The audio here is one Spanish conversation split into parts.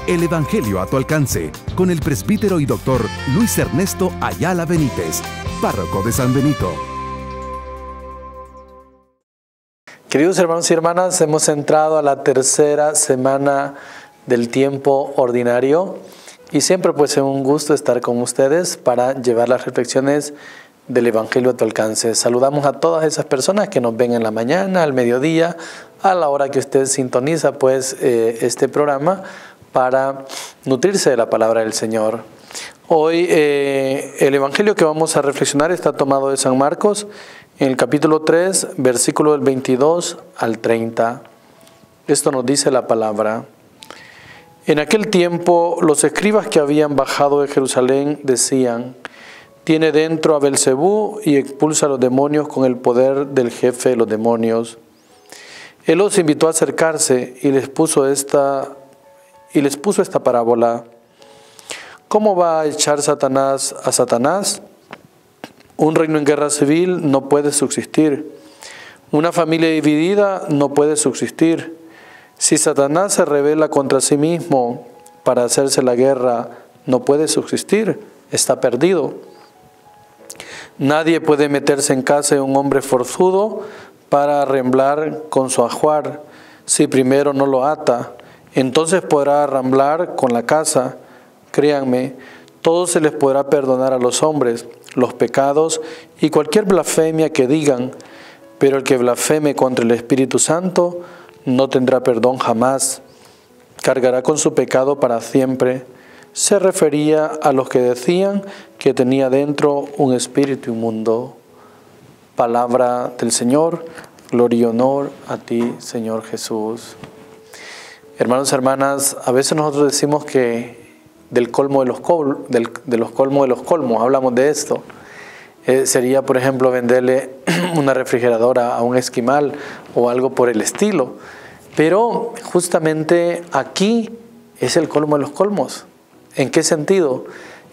El Evangelio a tu alcance, con el presbítero y doctor Luis Ernesto Ayala Benítez, párroco de San Benito. Queridos hermanos y hermanas, hemos entrado a la tercera semana del tiempo ordinario y siempre pues es un gusto estar con ustedes para llevar las reflexiones del Evangelio a tu alcance. Saludamos a todas esas personas que nos ven en la mañana, al mediodía, a la hora que usted sintoniza pues este programa para nutrirse de la palabra del Señor. Hoy el Evangelio que vamos a reflexionar está tomado de San Marcos, en el capítulo 3, versículo del 22 al 30. Esto nos dice la palabra. En aquel tiempo los escribas que habían bajado de Jerusalén decían: tiene dentro a Belcebú y expulsa a los demonios con el poder del jefe de los demonios. Él los invitó a acercarse y les puso esta parábola. ¿Cómo va a echar Satanás a Satanás? Un reino en guerra civil no puede subsistir. Una familia dividida no puede subsistir. Si Satanás se rebela contra sí mismo para hacerse la guerra, no puede subsistir, está perdido. Nadie puede meterse en casa de un hombre forzudo para arremblar con su ajuar, si primero no lo ata. Entonces podrá arramblar con la casa. Créanme, todo se les podrá perdonar a los hombres, los pecados y cualquier blasfemia que digan, pero el que blasfeme contra el Espíritu Santo no tendrá perdón jamás. Cargará con su pecado para siempre. Se refería a los que decían que tenía dentro un espíritu inmundo. Palabra del Señor, gloria y honor a ti, Señor Jesús. Hermanos y hermanas, a veces nosotros decimos que del colmo de los colmos, hablamos de esto. Sería, por ejemplo, venderle una refrigeradora a un esquimal o algo por el estilo. Pero justamente aquí es el colmo de los colmos. ¿En qué sentido?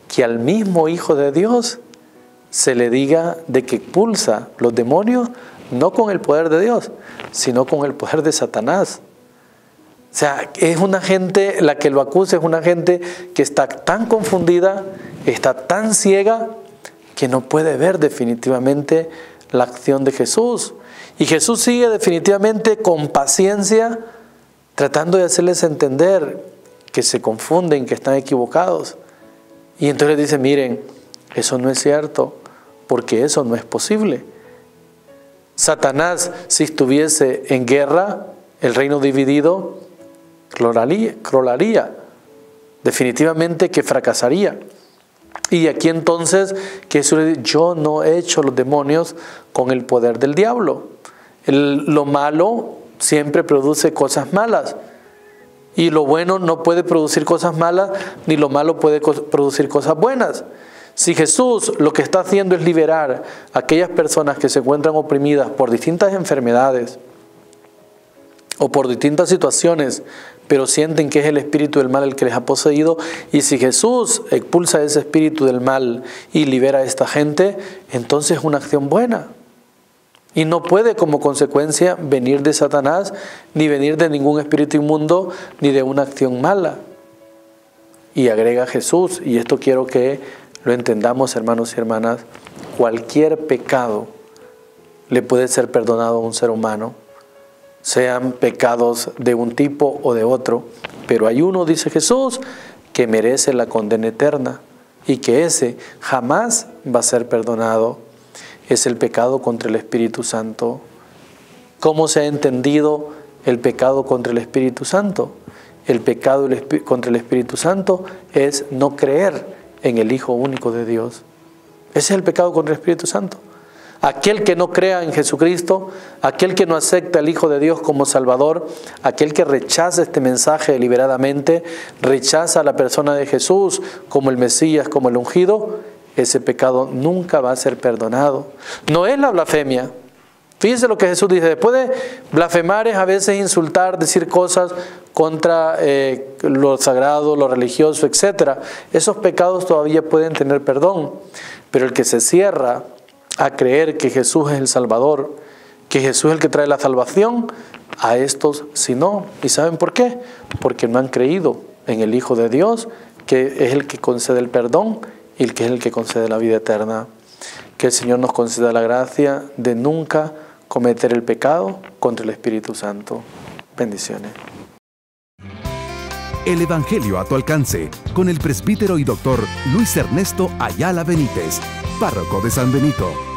Que al mismo Hijo de Dios se le diga de que expulsa los demonios no con el poder de Dios, sino con el poder de Satanás. O sea, es una gente, la que lo acusa es una gente que está tan confundida, está tan ciega, que no puede ver definitivamente la acción de Jesús. Y Jesús sigue definitivamente con paciencia, tratando de hacerles entender que se confunden, que están equivocados. Y entonces dice, miren, eso no es cierto, porque eso no es posible. Satanás, si estuviese en guerra, el reino dividido, crolaría, definitivamente que fracasaría. Y aquí entonces, que yo no he hecho los demonios con el poder del diablo. Lo malo siempre produce cosas malas. Y lo bueno no puede producir cosas malas, ni lo malo puede producir cosas buenas. Si Jesús lo que está haciendo es liberar a aquellas personas que se encuentran oprimidas por distintas enfermedades o por distintas situaciones, pero sienten que es el espíritu del mal el que les ha poseído, y si Jesús expulsa ese espíritu del mal y libera a esta gente, entonces es una acción buena. Y no puede como consecuencia venir de Satanás, ni venir de ningún espíritu inmundo, ni de una acción mala. Y agrega Jesús, y esto quiero que lo entendamos, hermanos y hermanas, cualquier pecado le puede ser perdonado a un ser humano, sean pecados de un tipo o de otro, pero hay uno, dice Jesús, que merece la condena eterna, y que ese jamás va a ser perdonado. Es el pecado contra el Espíritu Santo. ¿Cómo se ha entendido el pecado contra el Espíritu Santo? El pecado contra el Espíritu Santo es no creer en el Hijo único de Dios. Ese es el pecado contra el Espíritu Santo. Aquel que no crea en Jesucristo, aquel que no acepta al Hijo de Dios como Salvador, aquel que rechaza este mensaje deliberadamente, rechaza a la persona de Jesús como el Mesías, como el ungido, ese pecado nunca va a ser perdonado. No es la blasfemia. Fíjense lo que Jesús dice. Después de blasfemar es a veces insultar, decir cosas contra lo sagrado, lo religioso, etc. Esos pecados todavía pueden tener perdón. Pero el que se cierra a creer que Jesús es el Salvador, que Jesús es el que trae la salvación, a estos sí no. ¿Y saben por qué? Porque no han creído en el Hijo de Dios, que es el que concede el perdón y el que es el que concede la vida eterna. Que el Señor nos conceda la gracia de nunca cometer el pecado contra el Espíritu Santo. Bendiciones. El Evangelio a tu alcance, con el presbítero y doctor Luis Ernesto Ayala Benítez, párroco de San Benito.